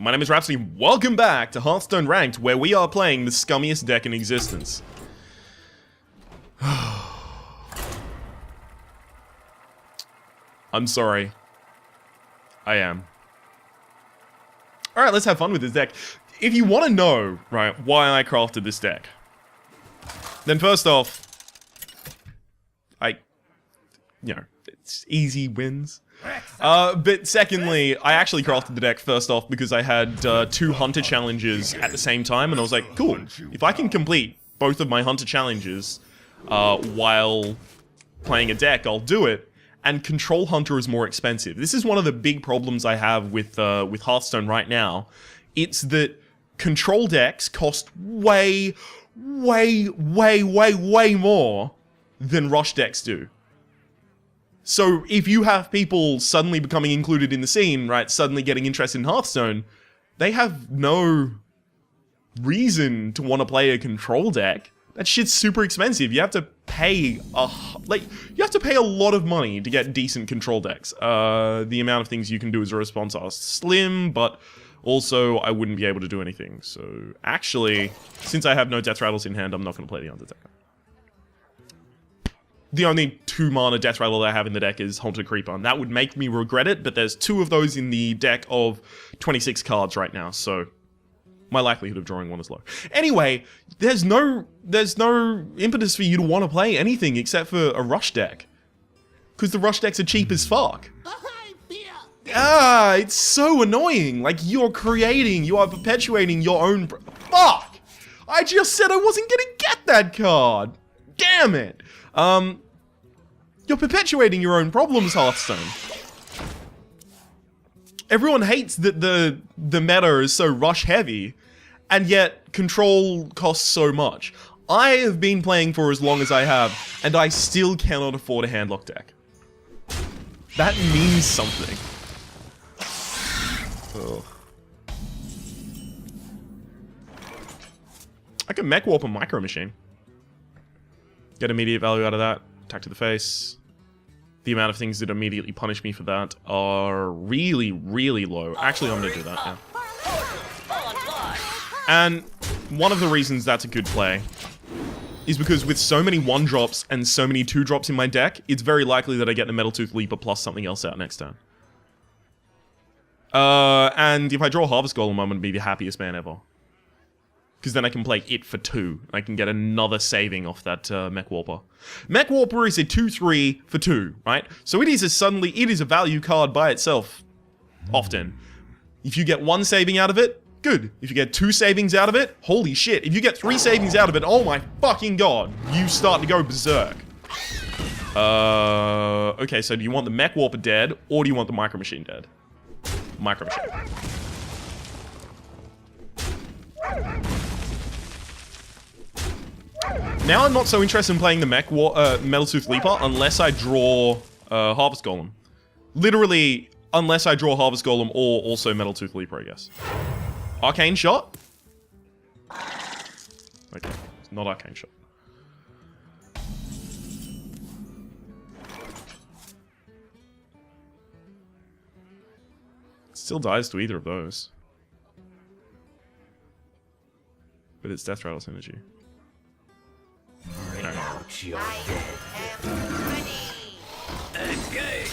My name is Rhapsody. Welcome back to Hearthstone Ranked, where we are playing the scummiest deck in existence. I'm sorry. I am. Alright, let's have fun with this deck. If you want to know, right, why I crafted this deck, then first off, it's easy wins. But secondly, I actually crafted the deck first off because I had 2 Hunter challenges at the same time, and I was like, cool, if I can complete both of my Hunter challenges while playing a deck, I'll do it. And Control Hunter is more expensive. This is one of the big problems I have with Hearthstone right now. It's that Control decks cost way more than Rush decks do. So if you have people suddenly becoming included in the scene, right, suddenly getting interested in Hearthstone, they have no reason to want to play a Control deck. That shit's super expensive. You have to pay a lot of money to get decent Control decks. The amount of things you can do as a response are slim, but also I wouldn't be able to do anything. So actually, since I have no Death Rattles in hand, I'm not going to play the Undertaker. The only 2 mana Death Rattle that I have in the deck is Haunted Creeper, and that would make me regret it, but there's 2 of those in the deck of 26 cards right now, so my likelihood of drawing one is low. Anyway, there's no impetus for you to want to play anything except for a Rush deck. Because the Rush decks are cheap as fuck. It's so annoying. Like, you are perpetuating your own... Fuck! I just said I wasn't gonna get that card! Damn it! You're perpetuating your own problems, Hearthstone. Everyone hates that the meta is so rush heavy, and yet Control costs so much. I have been playing for as long as I have, and I still cannot afford a handlock deck. That means something. Ugh. I can Mech Warp a Micro Machine. Get immediate value out of that. Attack to the face. The amount of things that immediately punish me for that are really, really low. Actually, I'm gonna do that, yeah. And one of the reasons that's a good play is because with so many 1-drops and so many 2-drops in my deck, it's very likely that I get the Metal Tooth Leaper plus something else out next turn. And if I draw Harvest Golem, I'm gonna be the happiest man ever. Because then I can play it for 2. I can get another saving off that Mech Warper. Mech Warper is a 2/3 for 2, right? So it is a value card by itself, often. If you get 1 saving out of it, good. If you get 2 savings out of it, holy shit. If you get 3 savings out of it, oh my fucking god, you start to go berserk. Okay, so do you want the Mech Warper dead, or do you want the Micro Machine dead? Micro Machine. Now I'm not so interested in playing the Metal Tooth Leaper unless I draw Harvest Golem. Literally, unless I draw Harvest Golem or also Metal Tooth Leaper, I guess. Arcane Shot? Okay, it's not Arcane Shot. It still dies to either of those. But it's Death Rattle's energy. Bring out your dead. Okay.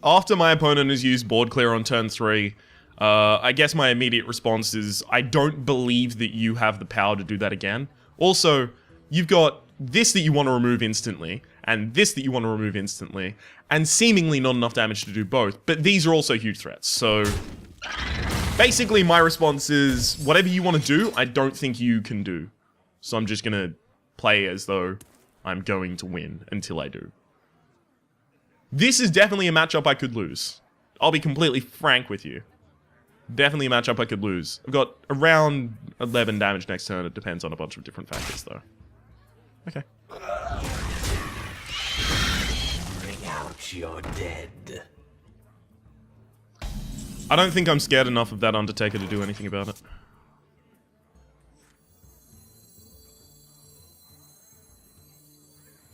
After my opponent has used board clear on turn 3, I guess my immediate response is, I don't believe that you have the power to do that again. Also, you've got this that you want to remove instantly, and this that you want to remove instantly, and seemingly not enough damage to do both, but these are also huge threats, so... Basically, my response is, whatever you want to do, I don't think you can do. So I'm just gonna play as though I'm going to win until I do. This is definitely a matchup I could lose. I'll be completely frank with you. Definitely a matchup I could lose. I've got around 11 damage next turn. It depends on a bunch of different factors, though. Okay. Bring out your dead. I don't think I'm scared enough of that Undertaker to do anything about it.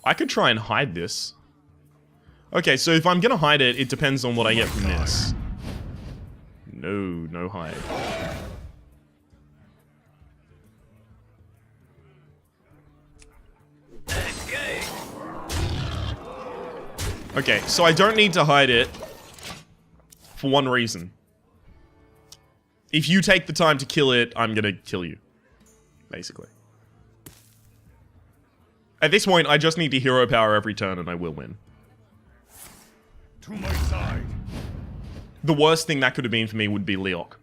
I could try and hide this. Okay, so if I'm gonna hide it, it depends on what I get from this. No hide. Okay, so I don't need to hide it for one reason. If you take the time to kill it, I'm gonna kill you. Basically. At this point, I just need to hero power every turn and I will win. To my side. The worst thing that could have been for me would be Leok.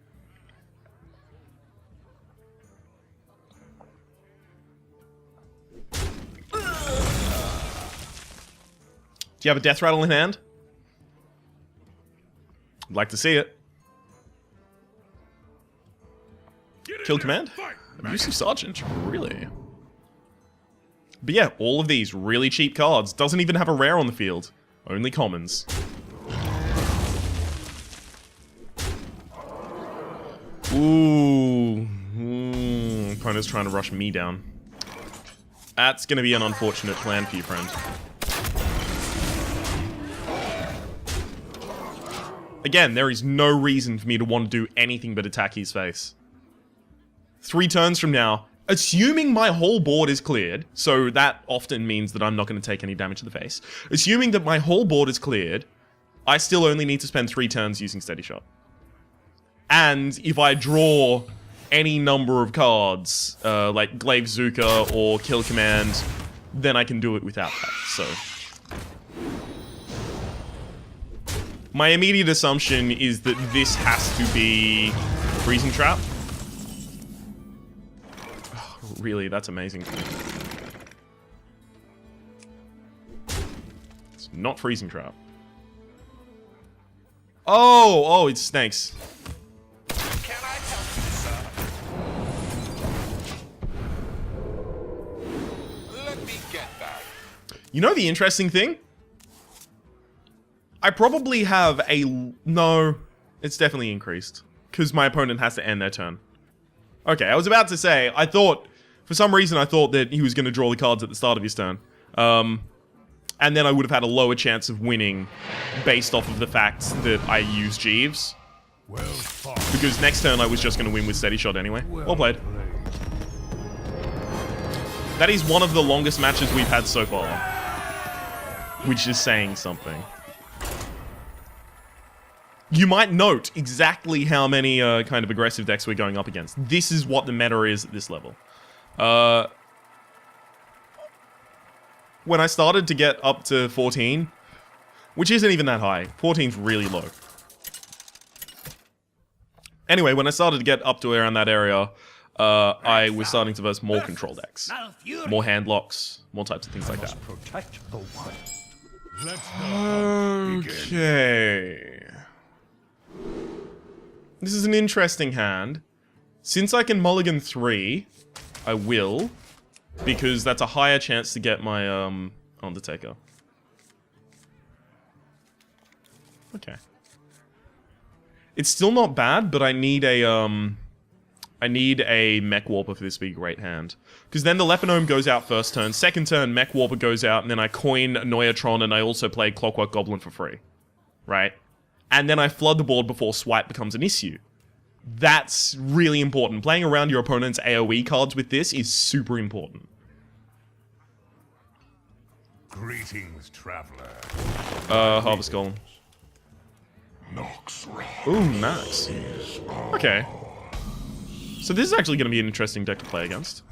Do you have a death rattle in hand? I'd like to see it. Kill command? Abusive Sergeant, really? But yeah, all of these really cheap cards. Doesn't even have a rare on the field. Only commons. Ooh. Opponent's trying to rush me down. That's gonna be an unfortunate plan for you, friend. Again, there is no reason for me to want to do anything but attack his face. 3 turns from now, assuming my whole board is cleared, so that often means that I'm not going to take any damage to the face. Assuming that my whole board is cleared, I still only need to spend 3 turns using Steady Shot. And if I draw any number of cards, like Glaive Zuka or Kill Command, then I can do it without that, so... My immediate assumption is that this has to be Freezing Trap. Oh, really, that's amazing. It's not Freezing Trap. Oh, it's Snakes. Can I help you, sir? Let me get that. You know the interesting thing? I probably have a... No, it's definitely increased. Because my opponent has to end their turn. Okay, I was about to say, I thought... For some reason, I thought that he was going to draw the cards at the start of his turn. And then I would have had a lower chance of winning based off of the fact that I used Jeeves. Well fought. Because next turn I was just going to win with Steady Shot anyway. Well played. That is one of the longest matches we've had so far. Which is saying something. You might note exactly how many kind of aggressive decks we're going up against. This is what the meta is at this level. When I started to get up to 14, which isn't even that high, 14's really low. Anyway, when I started to get up to around that area, I was starting to verse more control decks. More hand locks, more types of things like that. Protect the one. Let's Okay. This is an interesting hand. Since I can mulligan 3, I will, because that's a higher chance to get my Undertaker. Okay. It's still not bad, but I need a Mech Warper for this to be a great hand. Because then the Lepinome goes out first turn, second turn Mech Warper goes out, and then I coin Noyatron and I also play Clockwork Goblin for free. Right? And then I flood the board before Swipe becomes an issue. That's really important. Playing around your opponent's AoE cards with this is super important. Greetings, traveler. Harvest Golem. Ooh, Max. Okay. So this is actually going to be an interesting deck to play against.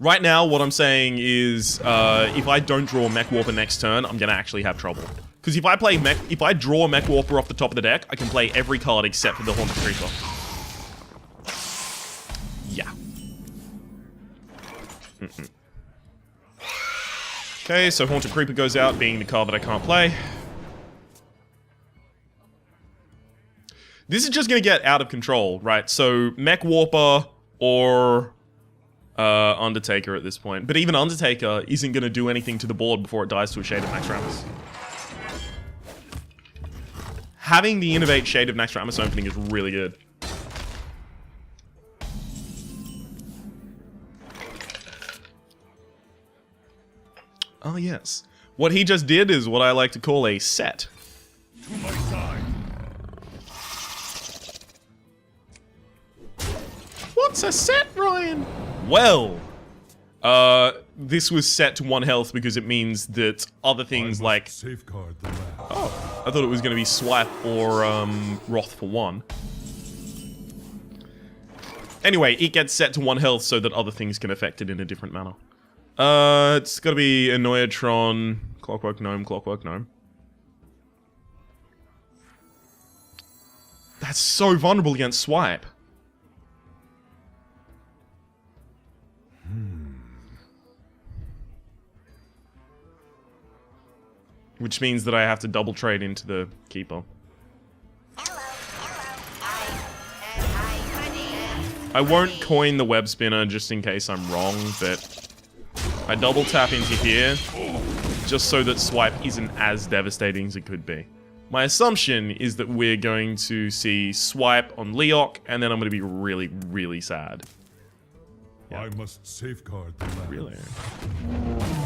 Right now, what I'm saying is, if I don't draw Mech Warper next turn, I'm gonna actually have trouble. Because if I draw Mech Warper off the top of the deck, I can play every card except for the Haunted Creeper. Yeah. Okay, so Haunted Creeper goes out, being the card that I can't play. This is just gonna get out of control, right? So, Mech Warper or... Undertaker at this point. But even Undertaker isn't going to do anything to the board before it dies to a Shade of Naxxramas. Having the Innovate Shade of Naxxramas opening is really good. Ah, yes. What he just did is what I like to call a set. To my side. What's a set, Ryan? Well, this was set to 1 health because it means that other things like... Safeguard the land. Oh, I thought it was going to be swipe or Wrath for 1. Anyway, it gets set to 1 health so that other things can affect it in a different manner. It's got to be Annoyatron, Clockwork Gnome. That's so vulnerable against swipe. Which means that I have to double trade into the Keeper. I won't coin the Web Spinner just in case I'm wrong, but I double tap into here just so that swipe isn't as devastating as it could be. My assumption is that we're going to see swipe on Leok, and then I'm going to be really, really sad. Yeah. I must safeguard the land. Really?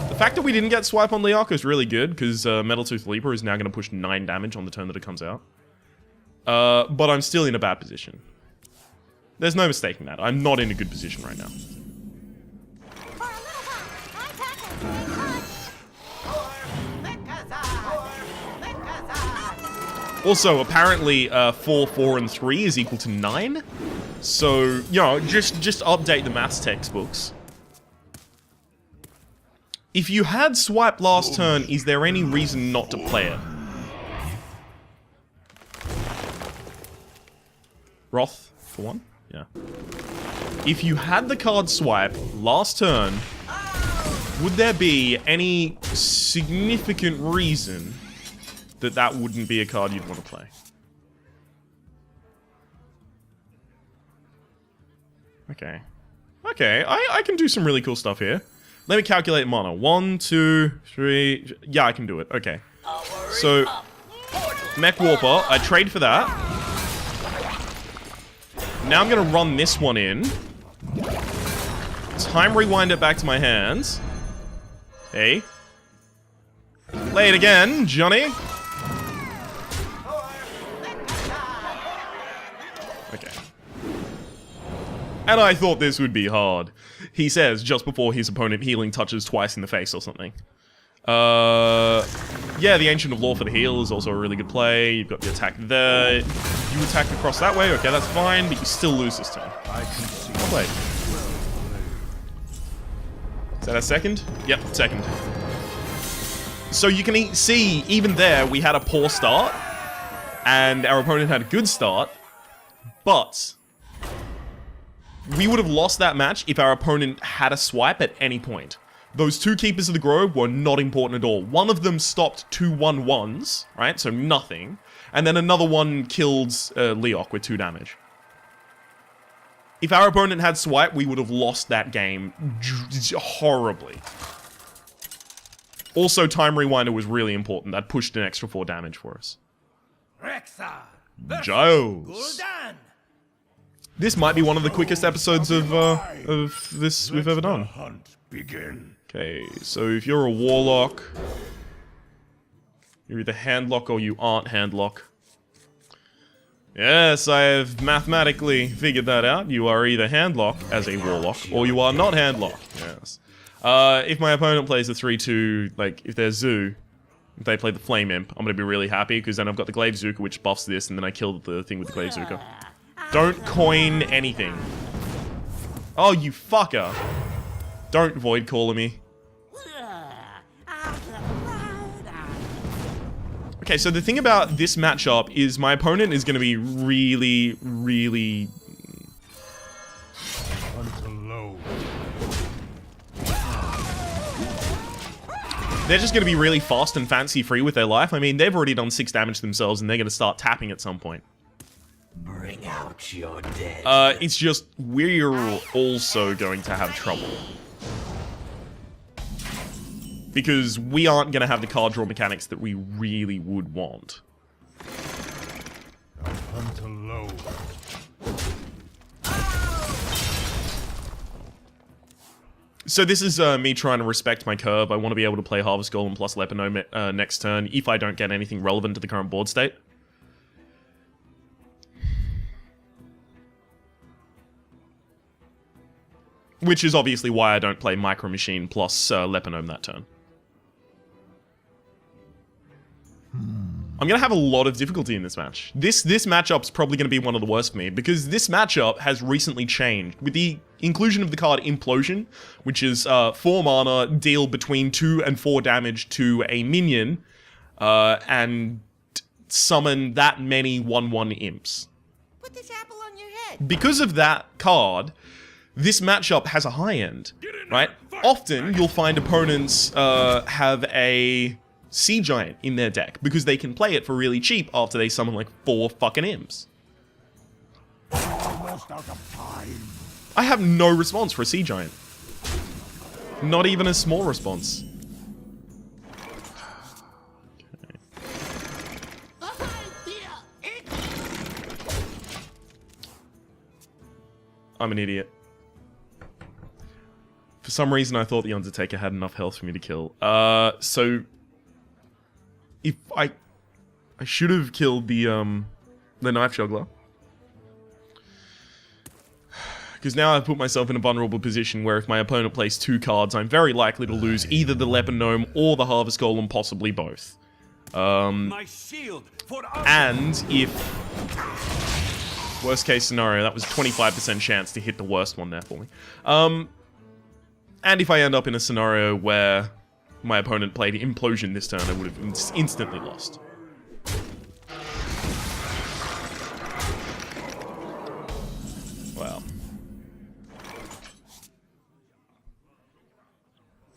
The fact that we didn't get swipe on Leok is really good, because Metal Tooth Leaper is now going to push 9 damage on the turn that it comes out. But I'm still in a bad position. There's no mistaking that. I'm not in a good position right now. Also, apparently 4, 4, and 3 is equal to 9. So, you know, just update the maths textbooks. If you had swipe last turn, is there any reason not to play it? Wrath for 1? Yeah. If you had the card swipe last turn, would there be any significant reason that that wouldn't be a card you'd want to play? Okay. Okay, I can do some really cool stuff here. Let me calculate mana. 1, 2, 3... Yeah, I can do it. Okay. So, Mech Warper, I trade for that. Now I'm going to run this one in. Time rewind it back to my hands. Hey. Play it again, Johnny. Okay. And I thought this would be hard. He says just before his opponent healing touches twice in the face or something. Yeah, the Ancient of Law for the heal is also a really good play. You've got the attack there. You attack across that way, okay, that's fine, but you still lose this turn. Well played. Is that a second? Yep, second. So you can see, even there, we had a poor start, and our opponent had a good start, but we would have lost that match if our opponent had a swipe at any point. Those 2 Keepers of the Grove were not important at all. One of them stopped 2 1/1s, right? So nothing. And then another one killed Leok with 2 damage. If our opponent had swipe, we would have lost that game horribly. Also, Time Rewinder was really important. That pushed an extra 4 damage for us. Giles. This might be one of the quickest episodes of this we've ever done. Hunt begin. Okay, so if you're a Warlock, you're either Handlock or you aren't Handlock. Yes, I have mathematically figured that out. You are either Handlock as a Warlock, or you are not Handlock. Yes. If my opponent plays a 3-2, like, if they're Zoo, if they play the Flame Imp, I'm gonna be really happy, because then I've got the Glaive Zuka, which buffs this, and then I kill the thing with the Glaive Zuka. Don't coin anything. Oh, you fucker. Don't Void Caller me. Okay, so the thing about this matchup is my opponent is going to be really, really... They're just going to be really fast and fancy-free with their life. I mean, they've already done 6 damage themselves, and they're going to start tapping at some point. Bring out your dead. It's just, we're also going to have trouble. Because we aren't going to have the card draw mechanics that we really would want. So this is me trying to respect my curve. I want to be able to play Harvest Golem plus Lepinome next turn if I don't get anything relevant to the current board state. Which is obviously why I don't play Micro Machine plus Lepinome that turn. I'm going to have a lot of difficulty in this match. This matchup's probably going to be one of the worst for me, because this matchup has recently changed. With the inclusion of the card Implosion, which is 4 mana, deal between 2 and 4 damage to a minion, and summon that many 1/1 imps. Put this apple on your head. Because of that card, this matchup has a high end, right? Often, you'll find opponents have a Sea Giant in their deck, because they can play it for really cheap after they summon like 4 fucking imps. Almost out of time. I have no response for a Sea Giant. Not even a small response. I'm an idiot. For some reason, I thought the Undertaker had enough health for me to kill. So if I should have killed the Knife Juggler, because now I've put myself in a vulnerable position where if my opponent plays 2 cards, I'm very likely to lose either the Lepinome or the Harvest Golem, possibly both. My shield for And if worst case scenario, that was 25% chance to hit the worst one there for me. And if I end up in a scenario where my opponent played Implosion this turn, I would have instantly lost. Wow.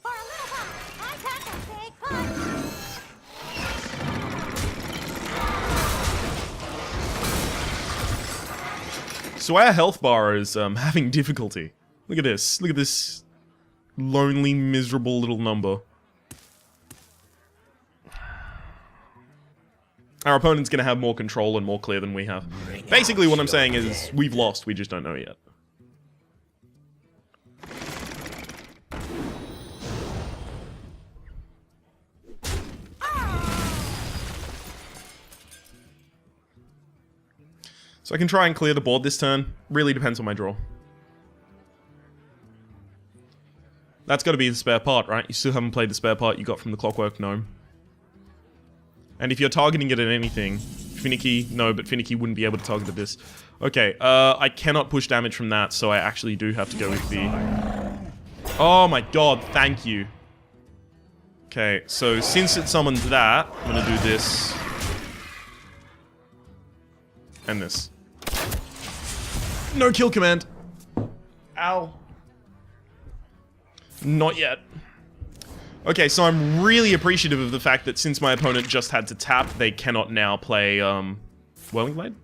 For a little while, I got a big punch. So our health bar is having difficulty. Look at this. Look at this lonely, miserable little number. Our opponent's going to have more control and more clear than we have. Basically what I'm saying is, we've lost, we just don't know yet. So I can try and clear the board this turn. Really depends on my draw. That's got to be the spare part, right? You still haven't played the spare part you got from the Clockwork Gnome. And if you're targeting it at anything, Finicky, no, but Finicky wouldn't be able to target at this. Okay, I cannot push damage from that, so I actually do have to go with the... Oh my god, thank you. Okay, so since it summons that, I'm gonna do this. And this. No kill command! Ow. Not yet. Okay, so I'm really appreciative of the fact that since my opponent just had to tap, they cannot now play, Whirling Blade?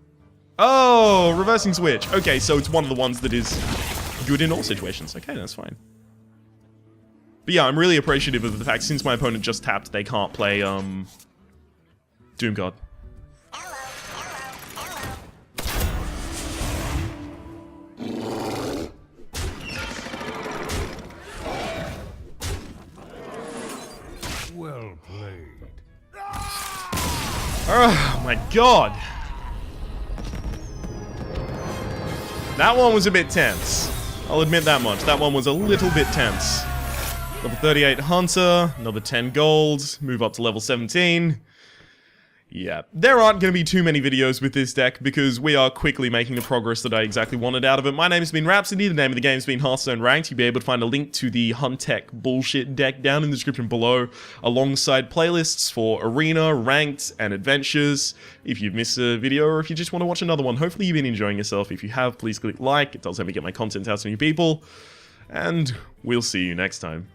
Oh, reversing switch. Okay, so it's one of the ones that is good in all situations. Okay, that's fine. But yeah, I'm really appreciative of the fact since my opponent just tapped, they can't play, Doom God. Well played. Oh my god. That one was a bit tense. I'll admit that much. That one was a little bit tense. Level 38 Hunter, another 10 gold, move up to level 17. Yeah, there aren't going to be too many videos with this deck because we are quickly making the progress that I exactly wanted out of it. My name has been Rhapsody, the name of the game has been Hearthstone Ranked. You'll be able to find a link to the Huntech bullshit deck down in the description below, alongside playlists for Arena, Ranked, and Adventures. If you've missed a video or if you just want to watch another one, hopefully you've been enjoying yourself. If you have, please click like, it does help me get my content out to new people. And we'll see you next time.